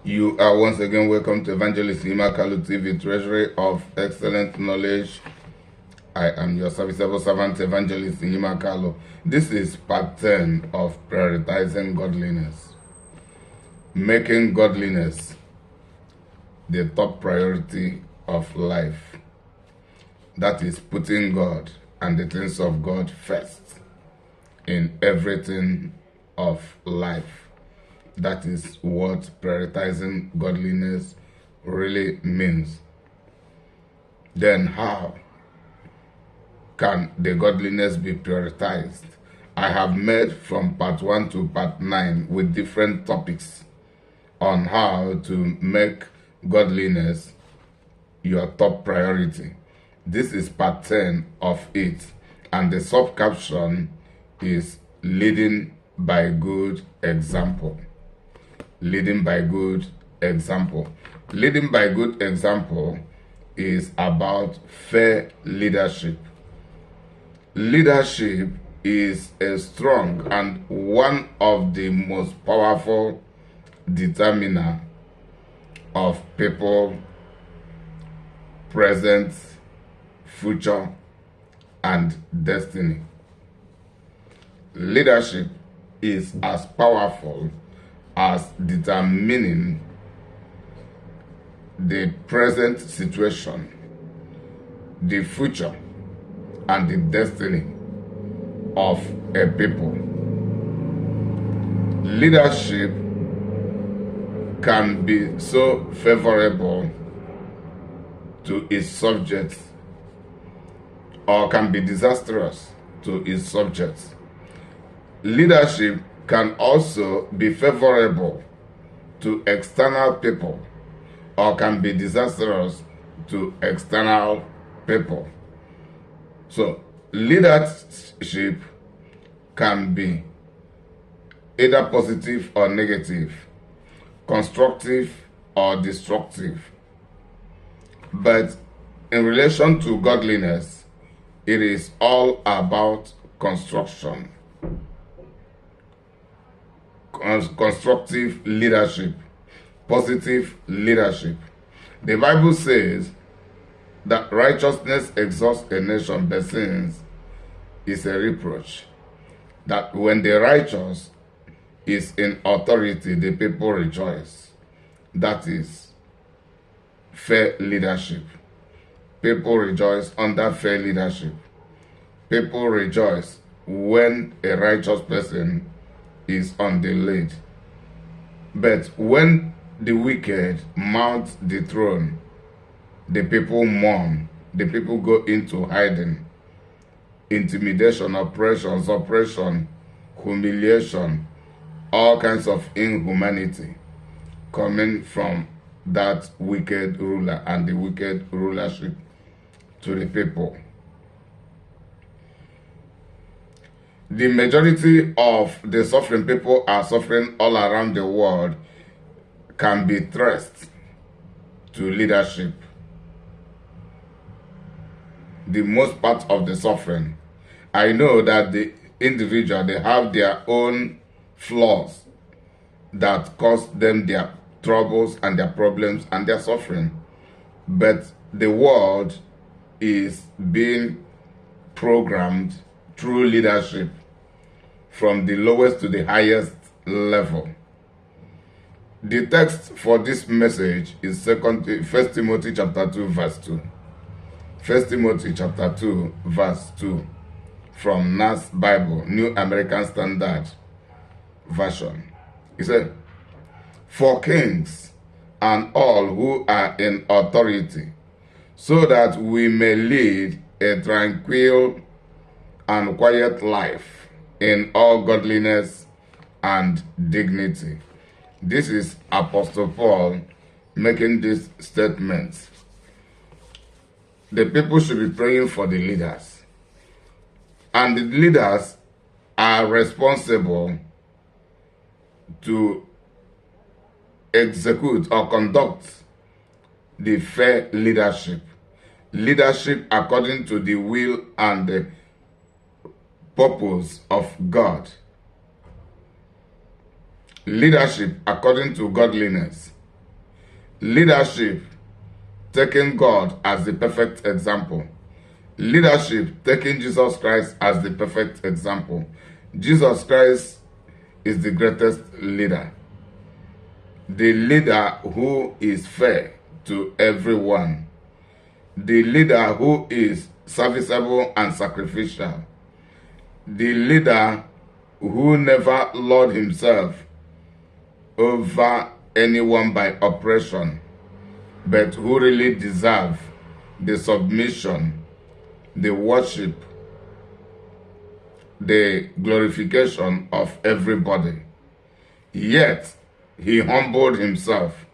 You are once again welcome to Evangelist Imakalu TV, Treasury of Excellent Knowledge. I am your serviceable servant, Evangelist Imakalu. This is part 10 of Prioritizing Godliness. Making godliness the top priority of life. That is putting God and the things of God first in everything of life. That is what prioritizing godliness really means. Then how can the godliness be prioritized? I have made from part 1 to part 9 with different topics on how to make godliness your top priority. This is part 10 of it, and the sub-caption is leading by good example. Leading by good example. Leading by good example is about fair leadership. Leadership is a strong and one of the most powerful determiner of people, present, future, and destiny. Leadership is as powerful as determining the present situation, the future, and the destiny of a people. Leadership can be so favorable to its subjects or can be disastrous to its subjects. Leadership can also be favorable to external people or can be disastrous to external people. So, leadership can be either positive or negative, constructive or destructive. But in relation to godliness, it is all about construction. Constructive leadership, positive leadership. The Bible says that righteousness exalts a nation, but sins is a reproach. That when the righteous is in authority, the people rejoice. That is fair leadership. People rejoice under fair leadership. People rejoice when a righteous person is on the lead. But when the wicked mount the throne, the people mourn. The people go into hiding. Intimidation, oppression, humiliation, all kinds of inhumanity coming from that wicked ruler and the wicked rulership to the people. The majority of the suffering people are suffering all around the world can be traced to leadership. The most part of the suffering. I know that the individual, they have their own flaws that cause them their troubles and their problems and their suffering. But the world is being programmed through leadership from the lowest to the highest level. The text for this message is 1 Timothy chapter 2 verse 2. 1 Timothy chapter 2 verse 2 from NAS Bible, New American Standard Version. He said, "For kings and all who are in authority, so that we may lead a tranquil and quiet life in all godliness and dignity." This is Apostle Paul making this statement. The people should be praying for the leaders. And the leaders are responsible to execute or conduct the fair leadership. Leadership according to the will and the purpose of God. Leadership according to godliness. Leadership, taking God as the perfect example. Leadership, taking Jesus Christ as the perfect example. Jesus Christ is the greatest leader. The leader who is fair to everyone. The leader who is serviceable and sacrificial. The leader who never lord himself over anyone by oppression, but who really deserve the submission, the worship, the glorification of everybody. Yet, he humbled himself.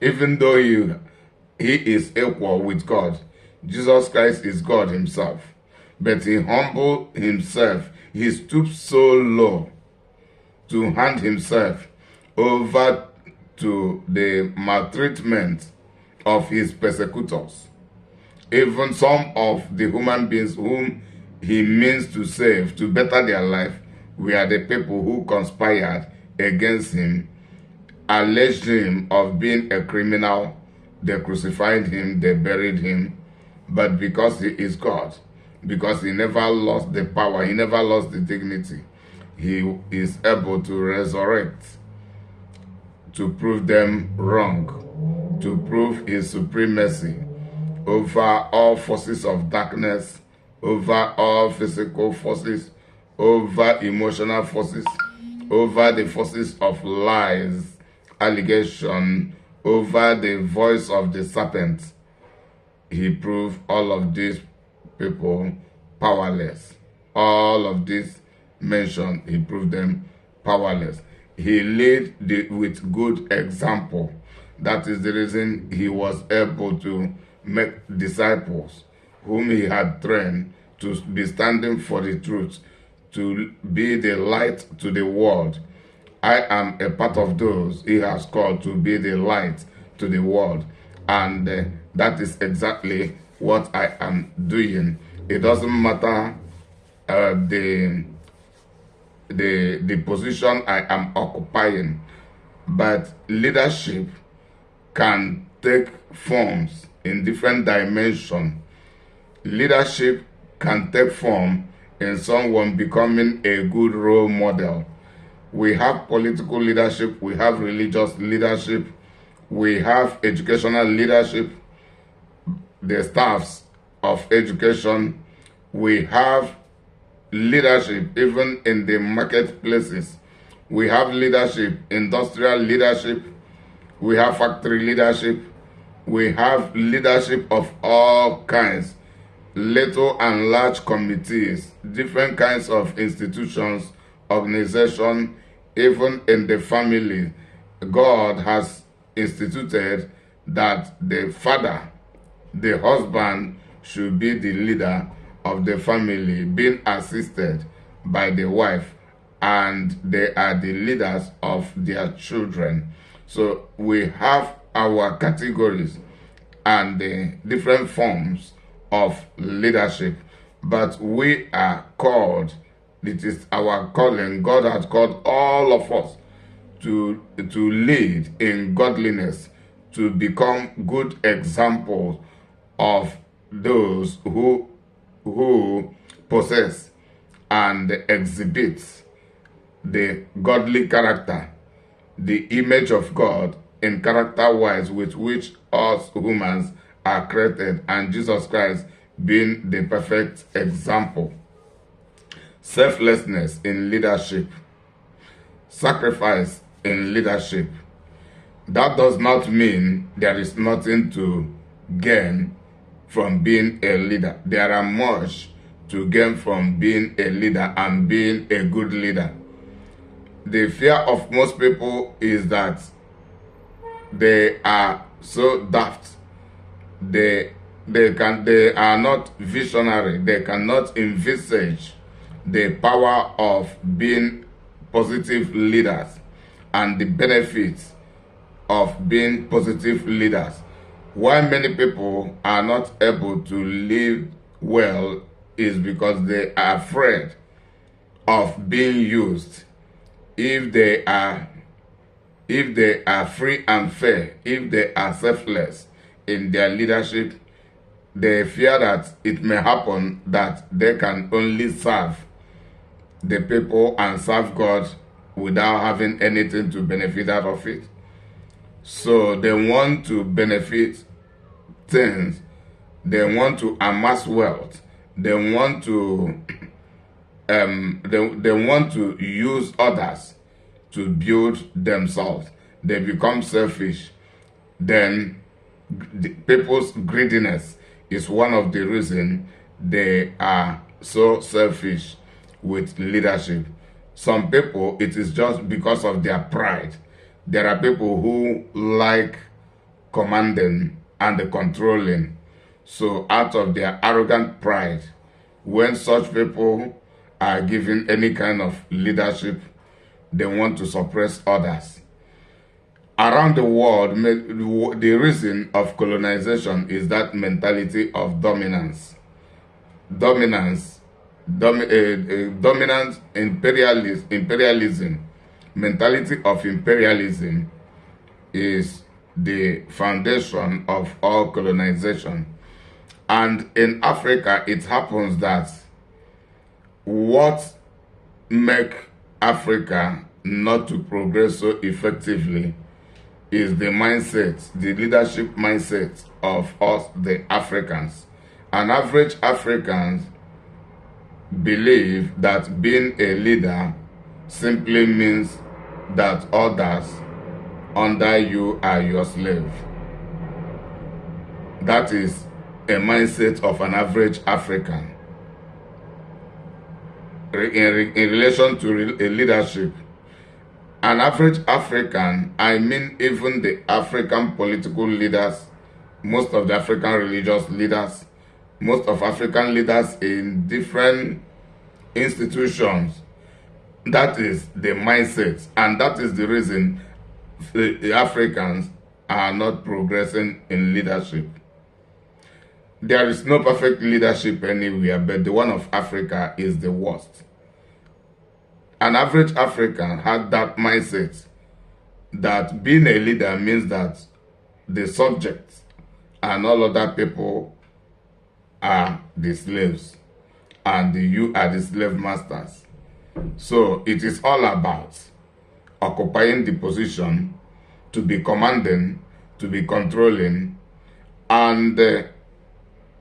Even though he is equal with God, Jesus Christ is God himself. But he humbled himself. He stooped so low to hand himself over to the maltreatment of his persecutors. Even some of the human beings whom he means to save, to better their life, were the people who conspired against him, alleged him of being a criminal. They crucified him, they buried him. But because he is God, because he never lost the power, he never lost the dignity, he is able to resurrect, to prove them wrong, to prove his supremacy over all forces of darkness, over all physical forces, over emotional forces, over the forces of lies, allegation, over the voice of the serpent. He proved all of these people powerless. All of these mentioned, he proved them powerless. He led with good example. That is the reason he was able to make disciples whom he had trained to be standing for the truth, to be the light to the world. I am a part of those he has called to be the light to the world. And that is exactly what I am doing. It doesn't matter the position I am occupying, but leadership can take forms in different dimensions. Leadership can take form in someone becoming a good role model. We have political leadership, we have religious leadership, we have educational leadership, the staffs of education, we have leadership even in the marketplaces. We have leadership, industrial leadership, we have factory leadership, we have leadership of all kinds, little and large committees, different kinds of institutions, organization, even in the family. God has instituted that the father, the husband, should be the leader of the family, being assisted by the wife, and they are the leaders of their children. So we have our categories and the different forms of leadership, but we are called, it is our calling. God has called all of us to lead in godliness, to become good examples of those who possess and exhibit the godly character, the image of God in character-wise with which us humans are created, and Jesus Christ being the perfect example. Selflessness in leadership, sacrifice in leadership. That does not mean there is nothing to gain from being a leader. There are much to gain from being a leader and being a good leader. The fear of most people is that they are so daft. They are not visionary. They cannot envisage the power of being positive leaders and the benefits of being positive leaders. Why many people are not able to live well is because they are afraid of being used. If they are if they are free and fair, if they are selfless in their leadership, they fear that it may happen that they can only serve the people and serve God without having anything to benefit out of it. So they want to benefit things, they want to amass wealth, they want to they want to use others to build themselves. They become selfish. Then people's greediness is one of the reasons they are so selfish with leadership. Some people, it is just because of their pride. There are people who like commanding and controlling. So out of their arrogant pride, when such people are given any kind of leadership, they want to suppress others. Around the world, the reason of colonization is that mentality of dominance. Dominance, dominant imperialism, mentality of imperialism is the foundation of all colonization. And in Africa, it happens that what make Africa not to progress so effectively is the mindset, the leadership mindset of us, the Africans. An average African believe that being a leader simply means that others under you are your slave. That is a mindset of an average African. In relation to a leadership, an average African, I mean even the African political leaders, most of the African religious leaders, most of African leaders in different institutions, that is the mindset, and that is the reason the Africans are not progressing in leadership. There is no perfect leadership anywhere, but the one of Africa is the worst. An average African had that mindset that being a leader means that the subjects and all other people are the slaves and you are the slave masters. So it is all about occupying the position, to be commanding, to be controlling, and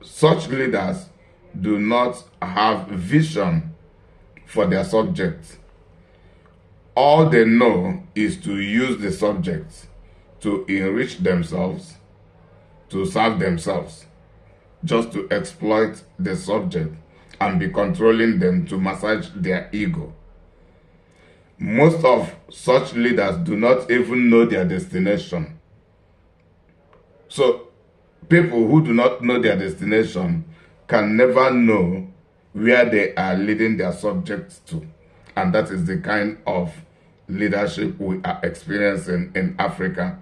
such leaders do not have vision for their subjects. All they know is to use the subjects to enrich themselves, to serve themselves, just to exploit the subject and be controlling them to massage their ego. Most of such leaders do not even know their destination. So people who do not know their destination can never know where they are leading their subjects to. And that is the kind of leadership we are experiencing in Africa.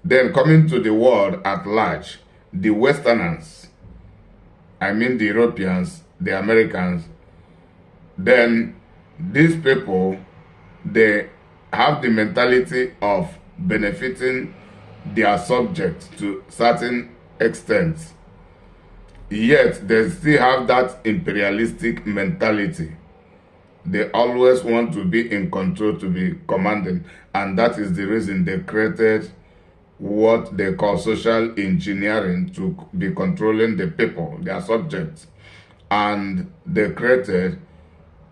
Then coming to the world at large, the Westerners, I mean the Europeans, the Americans, then these people, they have the mentality of benefiting their subjects to certain extent. Yet they still have that imperialistic mentality. They always want to be in control, to be commanding, and that is the reason they created what they call social engineering, to be controlling the people, their subjects. And they created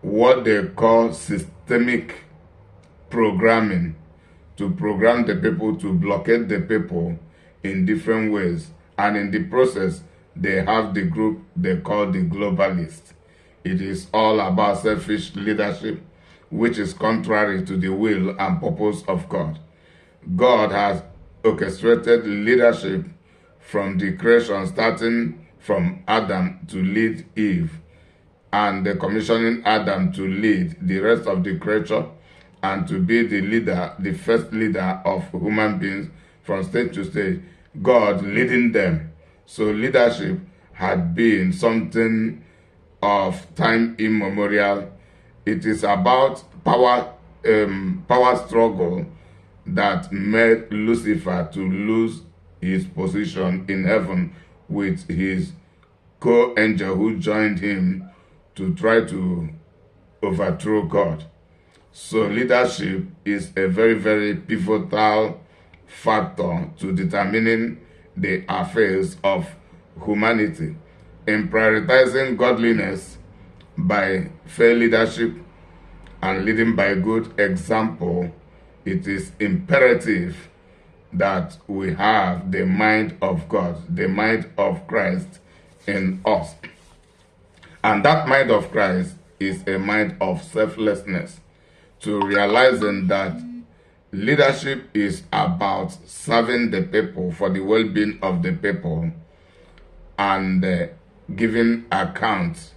what they call systemic programming, to program the people, to blockade the people in different ways. And in the process, they have the group they call the globalists. It is all about selfish leadership, which is contrary to the will and purpose of God. God has orchestrated leadership from the creation, starting from Adam to lead Eve, and the commissioning Adam to lead the rest of the creature and to be the leader, the first leader of human beings from stage to stage, God leading them. So leadership had been something of time immemorial. It is about power struggle that made Lucifer to lose his position in heaven with his co-angel who joined him to try to overthrow God. So leadership is a very, very pivotal factor to determining the affairs of humanity. In prioritizing godliness by fair leadership and leading by good example, it is imperative that we have the mind of God, the mind of Christ in us. And that mind of Christ is a mind of selflessness, to realizing that leadership is about serving the people for the well-being of the people and giving account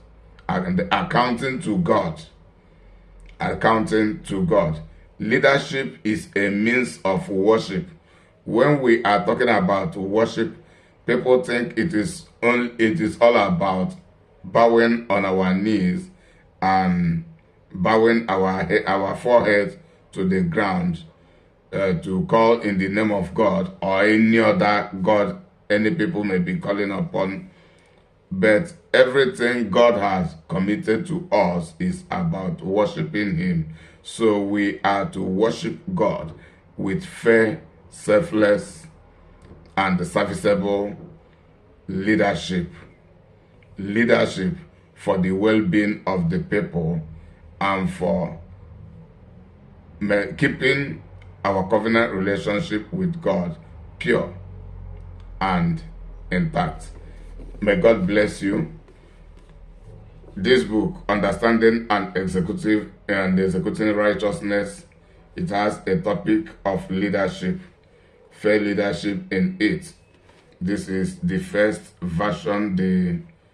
and accounting to God. Accounting to God. Leadership is a means of worship. When we are talking about worship, people think it is all about bowing on our knees and bowing our forehead to the ground to call in the name of God or any other God any people may be calling upon. But everything God has committed to us is about worshiping Him. So we are to worship God with fair, selfless, and serviceable leadership. Leadership for the well-being of the people and for keeping our covenant relationship with God pure and intact. May God bless you. This book, Understanding and Executing Righteousness, it has a topic of leadership, fair leadership in it. This is the first version,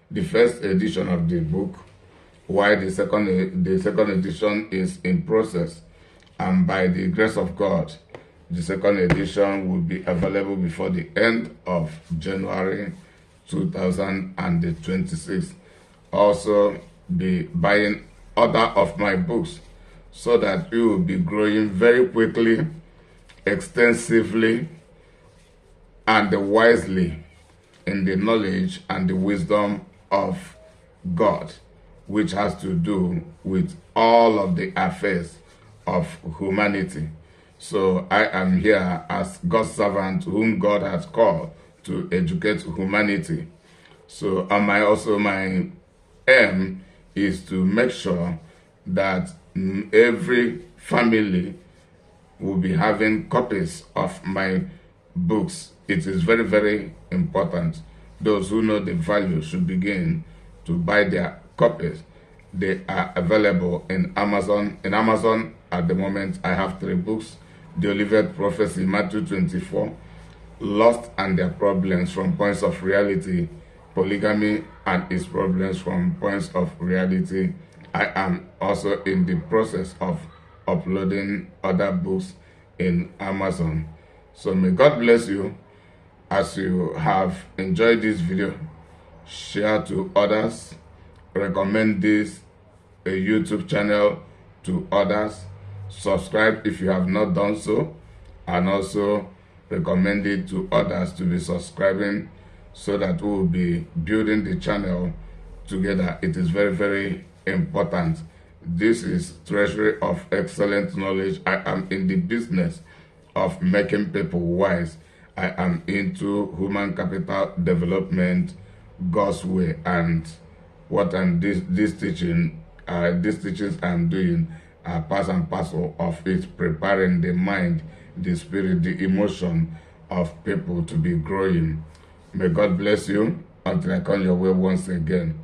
the first edition of the book, while the second edition is in process. And by the grace of God, the second edition will be available before the end of January 2026. Also, be buying other of my books so that you will be growing very quickly, extensively, and wisely in the knowledge and the wisdom of God, which has to do with all of the affairs of humanity. So I am here as God's servant whom God has called to educate humanity. So my aim is to make sure that every family will be having copies of my books. It is very, very important. Those who know the value should begin to buy their copies. They are available in Amazon. In Amazon, at the moment, I have 3 books. The Olivet Prophecy, Matthew 24, Lust and Their Problems from Points of Reality, Polygamy and Its Problems from Points of Reality. I am also in the process of uploading other books in Amazon. So may God bless you. As you have enjoyed this video, share to others, recommend this YouTube channel to others, subscribe if you have not done so, and also recommend it to others to be subscribing so that we will be building the channel together. It is very, very important. This is Treasury of Excellent Knowledge. I am in the business of making people wise. I am into human capital development, God's way, and what these teachings I'm doing are part and parcel of it, preparing the mind, the spirit, the emotion of people to be growing. May God bless you until I come your way once again.